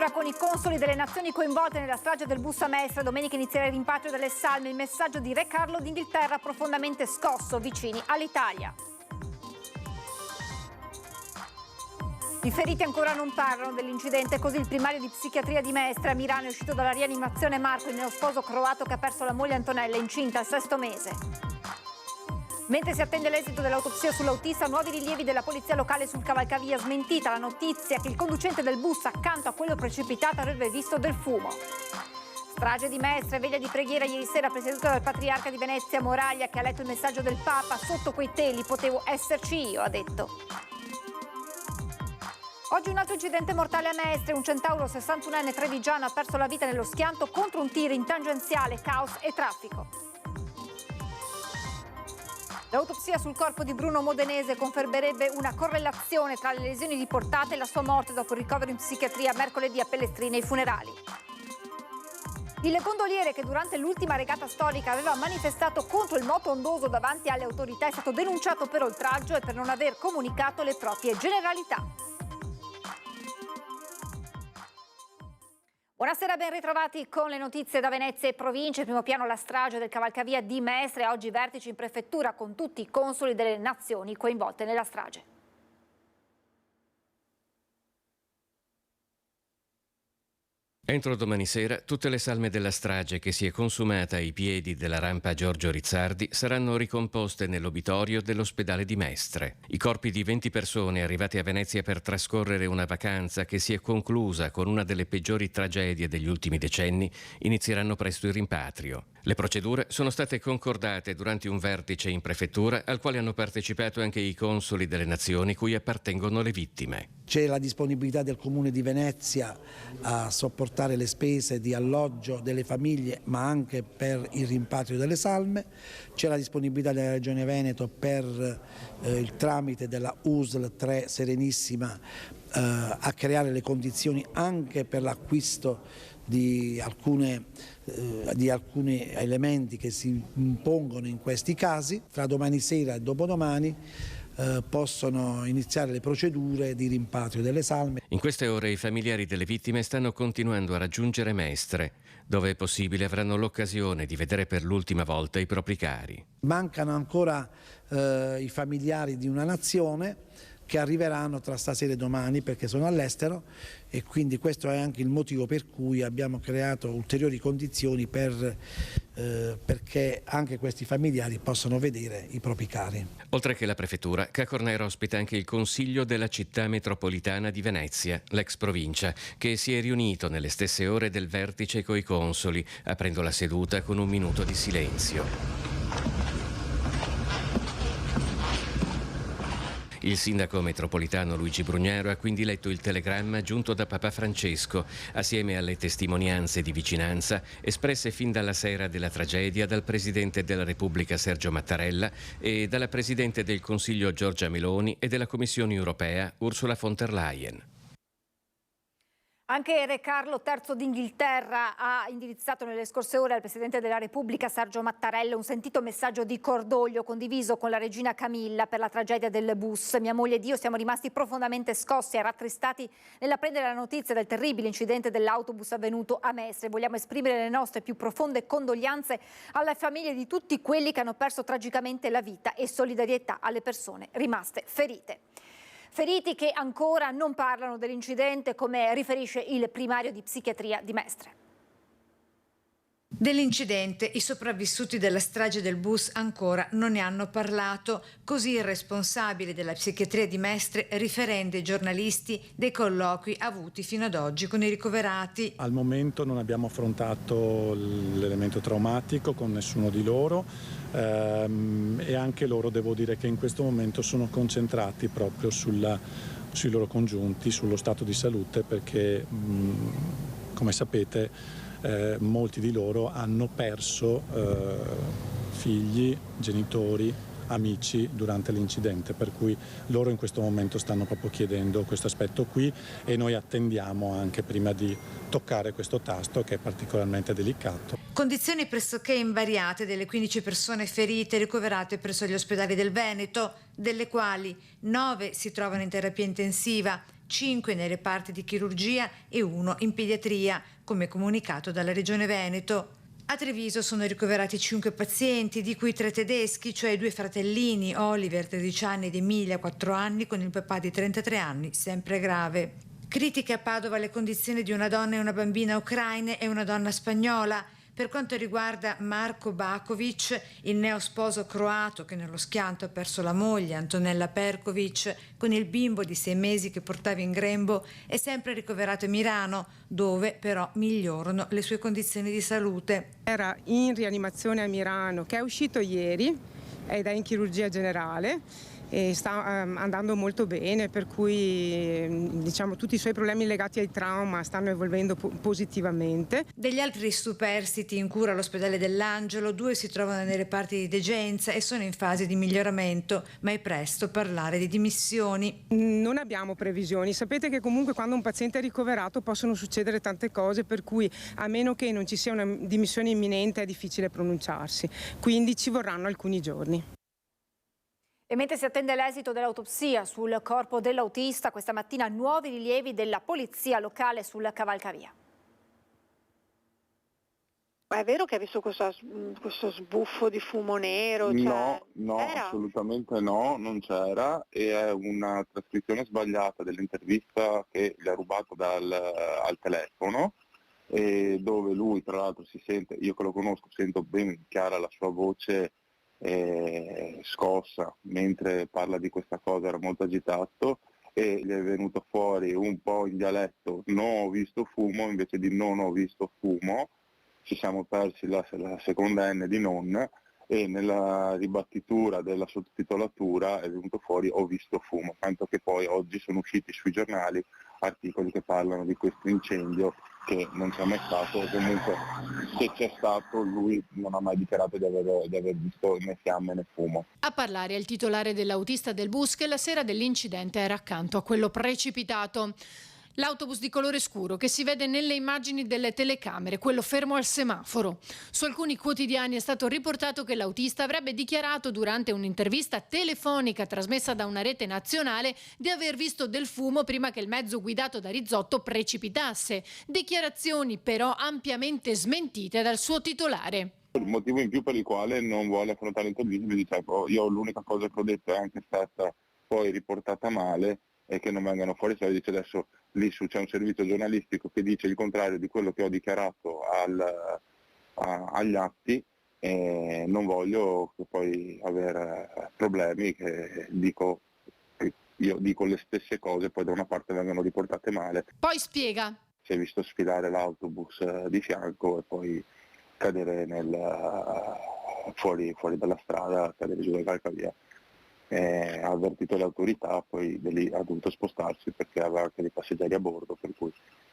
prefettura con i consoli delle nazioni coinvolte nella strage del bus a Mestre. Domenica inizierà il rimpatrio delle salme. Il messaggio di Re Carlo d'Inghilterra profondamente scosso, vicini all'Italia. I feriti ancora non parlano dell'incidente, così il primario di psichiatria di Mestre a Milano è uscito dalla rianimazione Marco, il neosposo croato che ha perso la moglie Antonella incinta al 6° mese. Mentre si attende l'esito dell'autopsia sull'autista, nuovi rilievi della polizia locale sul cavalcavia, smentita la notizia che il conducente del bus accanto a quello precipitato avrebbe visto del fumo. Strage di Mestre, veglia di preghiera ieri sera presieduta dal patriarca di Venezia Moraglia, che ha letto il messaggio del Papa. Sotto quei teli potevo esserci io, ha detto. Oggi un altro incidente mortale a Mestre, un centauro 61enne trevigiano ha perso la vita nello schianto contro un tir in tangenziale, caos e traffico. L'autopsia sul corpo di Bruno Modenese confermerebbe una correlazione tra le lesioni riportate e la sua morte dopo il ricovero in psichiatria mercoledì a Pellestrina ai funerali. Il gondoliere che durante l'ultima regata storica aveva manifestato contro il moto ondoso davanti alle autorità è stato denunciato per oltraggio e per non aver comunicato le proprie generalità. Buonasera, ben ritrovati con le notizie da Venezia e province. In primo piano la strage del cavalcavia di Mestre, oggi vertici in prefettura con tutti i consoli delle nazioni coinvolte nella strage. Entro domani sera tutte le salme della strage che si è consumata ai piedi della rampa Giorgio Rizzardi saranno ricomposte nell'obitorio dell'ospedale di Mestre. I corpi di 20 persone arrivate a Venezia per trascorrere una vacanza che si è conclusa con una delle peggiori tragedie degli ultimi decenni inizieranno presto il rimpatrio. Le procedure sono state concordate durante un vertice in prefettura al quale hanno partecipato anche i consoli delle nazioni cui appartengono le vittime. C'è la disponibilità del Comune di Venezia a sopportare le spese di alloggio delle famiglie, ma anche per il rimpatrio delle salme. C'è la disponibilità della Regione Veneto per il tramite della USL 3 Serenissima a creare le condizioni anche per l'acquisto di alcuni elementi che si impongono in questi casi. Fra domani sera e dopodomani possono iniziare le procedure di rimpatrio delle salme. In queste ore i familiari delle vittime stanno continuando a raggiungere Mestre. Dove è possibile avranno l'occasione di vedere per l'ultima volta i propri cari. Mancano ancora i familiari di una nazione che arriveranno tra stasera e domani perché sono all'estero, e quindi questo è anche il motivo per cui abbiamo creato ulteriori condizioni perché anche questi familiari possano vedere i propri cari. Oltre che la prefettura, Ca' Cornero ospita anche il Consiglio della città metropolitana di Venezia, l'ex provincia, che si è riunito nelle stesse ore del vertice coi consoli, aprendo la seduta con un minuto di silenzio. Il sindaco metropolitano Luigi Brugnaro ha quindi letto il telegramma giunto da Papa Francesco, assieme alle testimonianze di vicinanza espresse fin dalla sera della tragedia dal Presidente della Repubblica Sergio Mattarella e dalla Presidente del Consiglio Giorgia Meloni e della Commissione europea Ursula von der Leyen. Anche Re Carlo III d'Inghilterra ha indirizzato nelle scorse ore al Presidente della Repubblica Sergio Mattarella un sentito messaggio di cordoglio condiviso con la regina Camilla per la tragedia del bus. Mia moglie ed io siamo rimasti profondamente scossi e rattristati nell'apprendere la notizia del terribile incidente dell'autobus avvenuto a Mestre. Vogliamo esprimere le nostre più profonde condoglianze alle famiglie di tutti quelli che hanno perso tragicamente la vita e solidarietà alle persone rimaste ferite. Feriti che ancora non parlano dell'incidente, come riferisce il primario di psichiatria di Mestre. Dell'incidente i sopravvissuti della strage del bus ancora non ne hanno parlato, così il responsabile della psichiatria di Mestre riferendo ai giornalisti dei colloqui avuti fino ad oggi con i ricoverati. Al momento non abbiamo affrontato l'elemento traumatico con nessuno di loro e anche loro devo dire che in questo momento sono concentrati proprio sui loro congiunti, sullo stato di salute, perché come sapete molti di loro hanno perso figli, genitori, amici durante l'incidente, per cui loro in questo momento stanno proprio chiedendo questo aspetto qui e noi attendiamo anche prima di toccare questo tasto che è particolarmente delicato. Condizioni pressoché invariate delle 15 persone ferite ricoverate presso gli ospedali del Veneto, delle quali 9 si trovano in terapia intensiva, 5 nei reparti di chirurgia e 1 in pediatria, come comunicato dalla Regione Veneto. A Treviso sono ricoverati 5 pazienti, di cui 3 tedeschi, cioè i 2 fratellini, Oliver 13 anni ed Emilia 4 anni, con il papà di 33 anni, sempre grave. Critiche a Padova le condizioni di una donna e una bambina ucraine e una donna spagnola. Per quanto riguarda Marko Bakovic, il neosposo croato che nello schianto ha perso la moglie, Antonella Perkovic, con il bimbo di 6 mesi che portava in grembo, è sempre ricoverato a Milano, dove però migliorano le sue condizioni di salute. Era in rianimazione a Milano, che è uscito ieri ed è in chirurgia generale e sta andando molto bene, per cui diciamo tutti i suoi problemi legati al trauma stanno evolvendo positivamente. Degli altri superstiti in cura all'ospedale dell'Angelo, 2 si trovano nei reparti di degenza e sono in fase di miglioramento, ma è presto parlare di dimissioni. Non abbiamo previsioni, sapete che comunque quando un paziente è ricoverato possono succedere tante cose, per cui a meno che non ci sia una dimissione imminente è difficile pronunciarsi, quindi ci vorranno alcuni giorni. E mentre si attende l'esito dell'autopsia sul corpo dell'autista, questa mattina nuovi rilievi della polizia locale sul cavalcavia. È vero che ha visto questo sbuffo di fumo nero? No, assolutamente no, non c'era, e è una trascrizione sbagliata dell'intervista che gli ha rubato al telefono, e dove lui tra l'altro si sente, io che lo conosco, sento ben chiara la sua voce scossa mentre parla di questa cosa, era molto agitato e gli è venuto fuori un po' in dialetto non ho visto fumo invece di non ho visto fumo. Ci siamo persi la seconda N di non, e nella ribattitura della sottotitolatura è venuto fuori ho visto fumo, tanto che poi oggi sono usciti sui giornali articoli che parlano di questo incendio che non c'è mai stato, o comunque se c'è stato lui non ha mai dichiarato di aver visto né fiamme né fumo. A parlare è il titolare dell'autista del bus che la sera dell'incidente era accanto a quello precipitato. L'autobus di colore scuro che si vede nelle immagini delle telecamere, quello fermo al semaforo. Su alcuni quotidiani è stato riportato che l'autista avrebbe dichiarato durante un'intervista telefonica trasmessa da una rete nazionale di aver visto del fumo prima che il mezzo guidato da Rizzotto precipitasse. Dichiarazioni però ampiamente smentite dal suo titolare. Il motivo in più per il quale non vuole affrontare l'intervista, mi dice io l'unica cosa che ho detto è anche stata poi riportata male, e che non vengano fuori, se dice adesso lì c'è un servizio giornalistico che dice il contrario di quello che ho dichiarato agli atti, e non voglio che poi avere problemi che io dico le stesse cose poi da una parte vengono riportate male. Poi spiega. Si è visto sfilare l'autobus di fianco e poi cadere fuori dalla strada, cadere giù dal cavalcavia. Ha avvertito le autorità, poi da lì ha dovuto spostarsi perché aveva anche dei passeggeri a bordo, per cui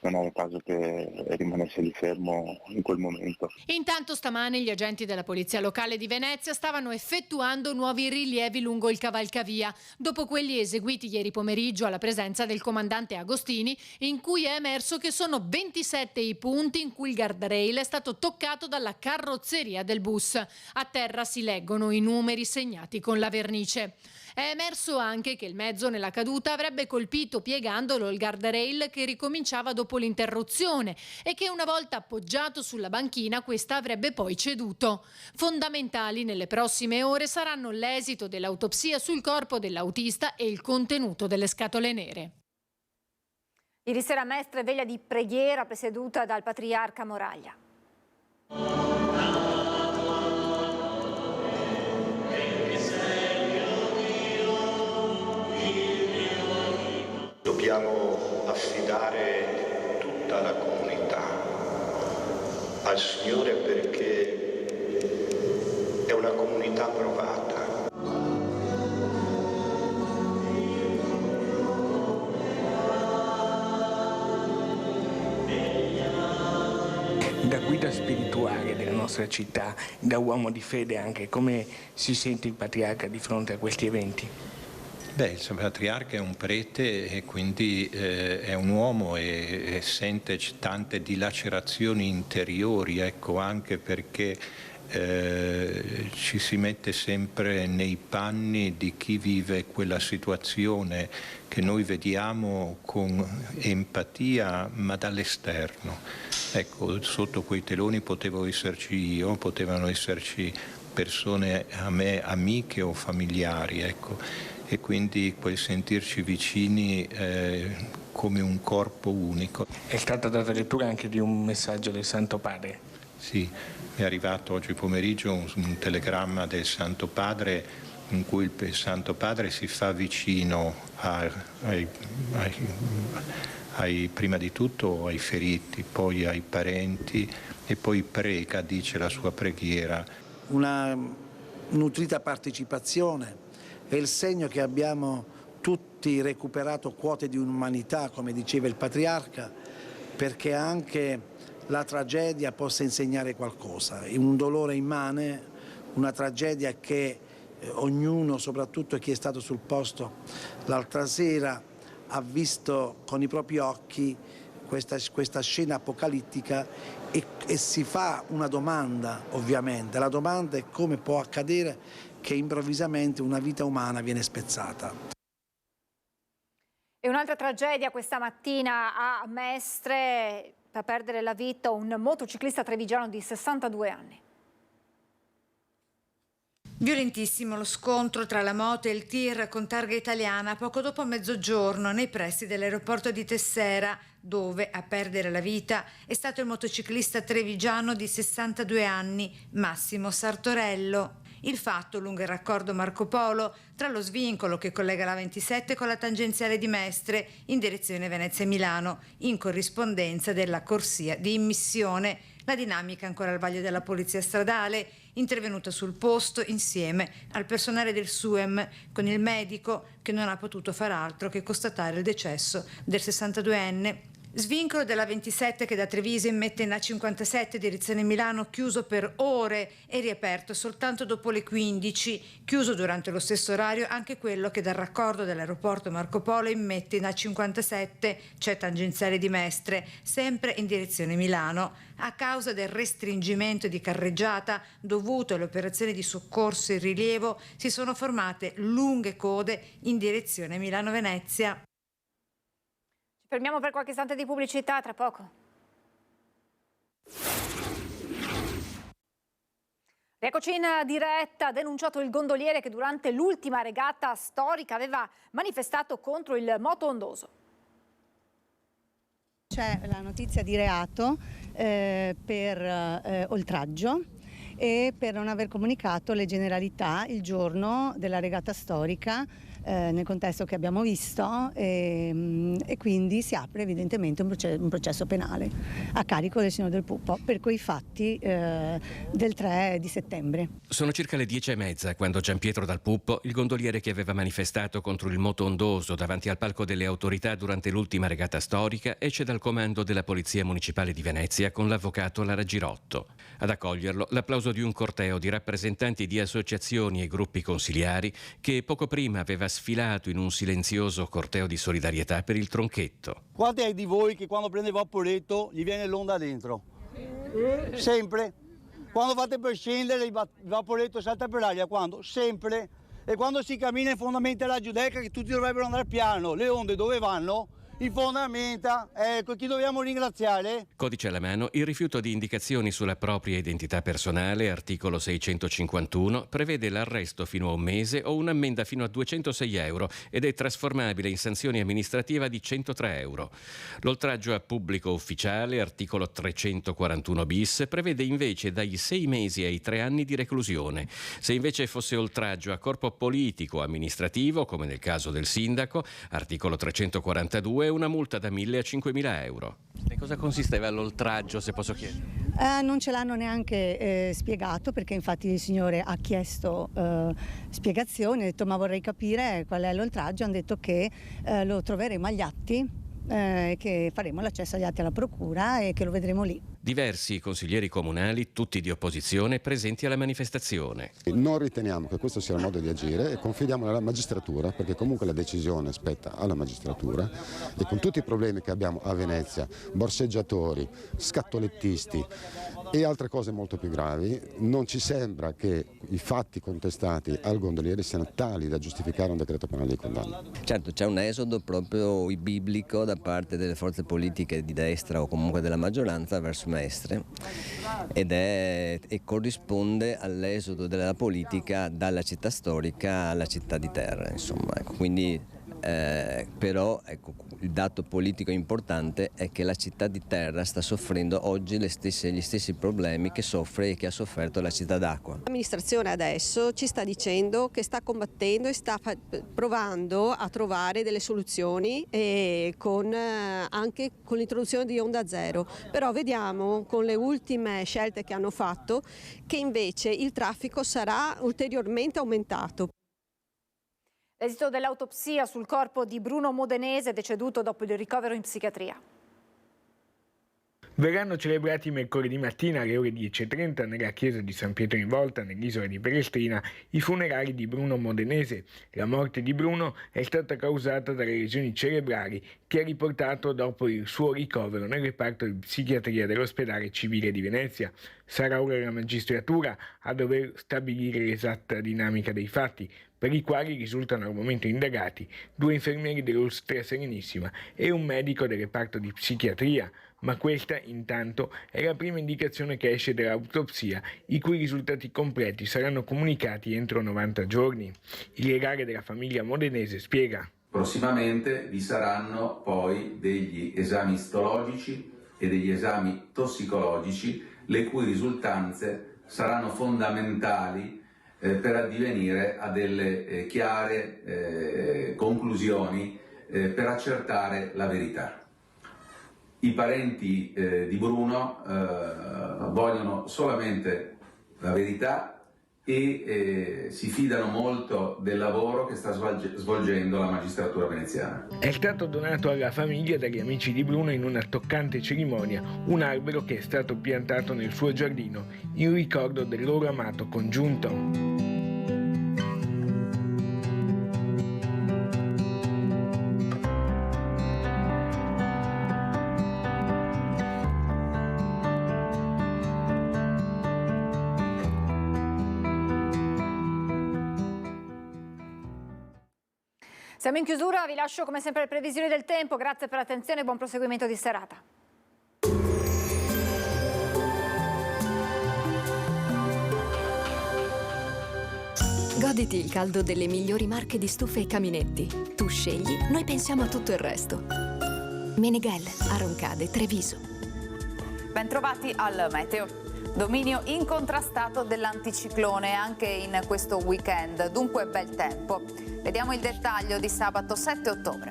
non era il caso che rimanesse lì fermo in quel momento. Intanto stamane gli agenti della polizia locale di Venezia stavano effettuando nuovi rilievi lungo il cavalcavia, dopo quelli eseguiti ieri pomeriggio alla presenza del comandante Agostini, in cui è emerso che sono 27 i punti in cui il guardrail è stato toccato dalla carrozzeria del bus. A terra si leggono i numeri segnati con la vernice. È emerso anche che il mezzo nella caduta avrebbe colpito piegandolo il guardrail che ricominciava dopo l'interruzione e che una volta appoggiato sulla banchina questa avrebbe poi ceduto. Fondamentali nelle prossime ore saranno l'esito dell'autopsia sul corpo dell'autista e il contenuto delle scatole nere. Ieri sera a Mestre veglia di preghiera presieduta dal patriarca Moraglia. Dobbiamo affidare tutta la comunità al Signore perché è una comunità provata. Da guida spirituale della nostra città, da uomo di fede anche, come si sente il patriarca di fronte a questi eventi? Il patriarca è un prete e quindi è un uomo e sente tante dilacerazioni interiori, ecco, anche perché ci si mette sempre nei panni di chi vive quella situazione che noi vediamo con empatia ma dall'esterno. Ecco, sotto quei teloni potevo esserci io, potevano esserci persone a me amiche o familiari, ecco, e quindi quel sentirci vicini come un corpo unico. È stata data lettura anche di un messaggio del Santo Padre. Sì, mi è arrivato oggi pomeriggio un telegramma del Santo Padre in cui il Santo Padre si fa vicino prima di tutto ai feriti, poi ai parenti e poi prega, dice la sua preghiera. Una nutrita partecipazione è il segno che abbiamo tutti recuperato quote di umanità, come diceva il Patriarca, perché anche la tragedia possa insegnare qualcosa. È un dolore immane, una tragedia che ognuno, soprattutto chi è stato sul posto l'altra sera, ha visto con i propri occhi questa scena apocalittica e si fa una domanda, ovviamente. La domanda è: come può accadere che improvvisamente una vita umana viene spezzata? E un'altra tragedia questa mattina a Mestre, fa perdere la vita un motociclista trevigiano di 62 anni. Violentissimo lo scontro tra la moto e il tir con targa italiana poco dopo mezzogiorno nei pressi dell'aeroporto di Tessera, dove a perdere la vita è stato il motociclista trevigiano di 62 anni, Massimo Sartorello. Il fatto lungo il raccordo Marco Polo tra lo svincolo che collega la 27 con la tangenziale di Mestre in direzione Venezia-Milano, in corrispondenza della corsia di immissione. La dinamica ancora al vaglio della polizia stradale, intervenuta sul posto insieme al personale del SUEM, con il medico che non ha potuto far altro che constatare il decesso del 62enne. Svincolo della 27 che da Treviso immette in A57 direzione Milano, chiuso per ore e riaperto soltanto dopo le 15, chiuso durante lo stesso orario anche quello che dal raccordo dell'aeroporto Marco Polo immette in A57, cioè tangenziale di Mestre, sempre in direzione Milano. A causa del restringimento di carreggiata dovuto alle operazioni di soccorso e rilievo si sono formate lunghe code in direzione Milano-Venezia. Fermiamo per qualche istante di pubblicità, tra poco. Eccoci in diretta. Ha denunciato il gondoliere che durante l'ultima regata storica aveva manifestato contro il moto ondoso. C'è la notizia di reato per oltraggio e per non aver comunicato le generalità il giorno della regata storica nel contesto che abbiamo visto e quindi si apre evidentemente un processo penale a carico del signor Del Puppo per quei fatti del 3 di settembre. Sono circa le 10:30 quando Gianpietro Dal Puppo, il gondoliere che aveva manifestato contro il moto ondoso davanti al palco delle autorità durante l'ultima regata storica, esce dal comando della Polizia Municipale di Venezia con l'avvocato Lara Girotto. Ad accoglierlo l'applauso di un corteo di rappresentanti di associazioni e gruppi consiliari che poco prima aveva sfilato in un silenzioso corteo di solidarietà per il Tronchetto. Quanti è di voi che quando prende il vaporetto gli viene l'onda dentro? Sempre. Quando fate per scendere il vaporetto salta per l'aria, quando? Sempre. E quando si cammina in fondamenta alla Giudecca, che tutti dovrebbero andare piano, le onde dove vanno? In fondamenta, ecco chi dobbiamo ringraziare. Codice alla mano, il rifiuto di indicazioni sulla propria identità personale, articolo 651, prevede l'arresto fino a un mese o un'ammenda fino a 206 euro ed è trasformabile in sanzione amministrativa di 103 euro. L'oltraggio a pubblico ufficiale, articolo 341 bis, prevede invece dai 6 mesi ai 3 anni di reclusione. Se invece fosse oltraggio a corpo politico o amministrativo, come nel caso del sindaco, articolo 342, una multa da 1.000 a 5.000 euro. E cosa consisteva l'oltraggio, se posso chiedere? Non ce l'hanno neanche spiegato, perché infatti il signore ha chiesto spiegazioni, ha detto ma vorrei capire qual è l'oltraggio, hanno detto che lo troveremo agli atti, che faremo l'accesso agli atti alla procura e che lo vedremo lì. Diversi consiglieri comunali, tutti di opposizione, presenti alla manifestazione. Non riteniamo che questo sia il modo di agire e confidiamo nella magistratura, perché comunque la decisione spetta alla magistratura, e con tutti i problemi che abbiamo a Venezia, borseggiatori, scattolettisti e altre cose molto più gravi, non ci sembra che i fatti contestati al gondoliere siano tali da giustificare un decreto penale di condanna. Certo, c'è un esodo proprio biblico da parte delle forze politiche di destra o comunque della maggioranza verso Mestre e corrisponde all'esodo della politica dalla città storica alla città di terra, insomma, ecco, quindi però ecco, il dato politico importante è che la città di terra sta soffrendo oggi gli stessi problemi che soffre e che ha sofferto la città d'acqua. L'amministrazione adesso ci sta dicendo che sta combattendo e sta provando a trovare delle soluzioni anche con l'introduzione di Onda Zero, però vediamo con le ultime scelte che hanno fatto che invece il traffico sarà ulteriormente aumentato. L'esito dell'autopsia sul corpo di Bruno Modenese, deceduto dopo il ricovero in psichiatria. Verranno celebrati mercoledì mattina alle ore 10:30 nella chiesa di San Pietro in Volta, nell'isola di Pelestrina, i funerali di Bruno Modenese. La morte di Bruno è stata causata dalle lesioni cerebrali che ha riportato dopo il suo ricovero nel reparto di psichiatria dell'ospedale civile di Venezia. Sarà ora la magistratura a dover stabilire l'esatta dinamica dei fatti, per i quali risultano al momento indagati 2 infermieri dell'Osteria Serenissima e un medico del reparto di psichiatria, ma questa intanto è la prima indicazione che esce dall'autopsia, i cui risultati completi saranno comunicati entro 90 giorni. Il legale della famiglia modenese spiega. Prossimamente vi saranno poi degli esami istologici e degli esami tossicologici, le cui risultanze saranno fondamentali per addivenire a delle chiare conclusioni per accertare la verità. I parenti di Bruno vogliono solamente la verità e si fidano molto del lavoro che sta svolgendo la magistratura veneziana. È stato donato alla famiglia dagli amici di Bruno in una toccante cerimonia un albero che è stato piantato nel suo giardino in ricordo del loro amato congiunto. Siamo in chiusura, vi lascio come sempre le previsioni del tempo, grazie per l'attenzione e buon proseguimento di serata. Goditi il caldo delle migliori marche di stufe e caminetti. Tu scegli, noi pensiamo a tutto il resto. Meneghel, a Roncade, Treviso. Bentrovati al meteo. Dominio incontrastato dell'anticiclone anche in questo weekend, dunque bel tempo. Vediamo il dettaglio di sabato 7 ottobre.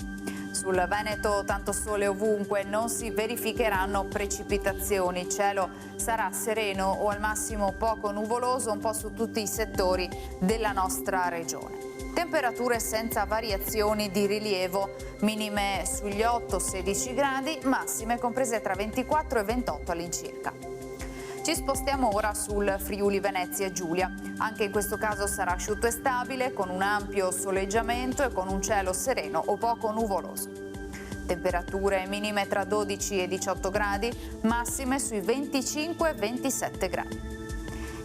Sul Veneto tanto sole ovunque, non si verificheranno precipitazioni, il cielo sarà sereno o al massimo poco nuvoloso un po' su tutti i settori della nostra regione. Temperature senza variazioni di rilievo, minime sugli 8-16 gradi, massime comprese tra 24 e 28 all'incirca. Ci spostiamo ora sul Friuli Venezia Giulia. Anche in questo caso sarà asciutto e stabile, con un ampio soleggiamento e con un cielo sereno o poco nuvoloso. Temperature minime tra 12 e 18 gradi, massime sui 25 e 27 gradi.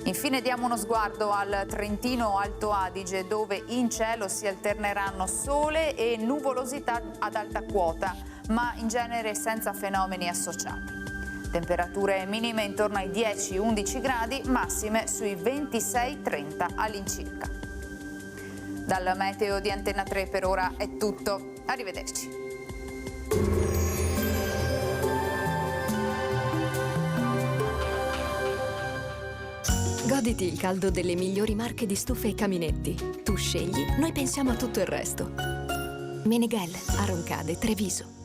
Infine diamo uno sguardo al Trentino Alto Adige, dove in cielo si alterneranno sole e nuvolosità ad alta quota, ma in genere senza fenomeni associati. Temperature minime intorno ai 10-11 gradi, massime sui 26-30 all'incirca. Dal meteo di Antenna 3 per ora è tutto. Arrivederci. Goditi il caldo delle migliori marche di stufe e caminetti. Tu scegli, noi pensiamo a tutto il resto. Meneghel, a Roncade, Treviso.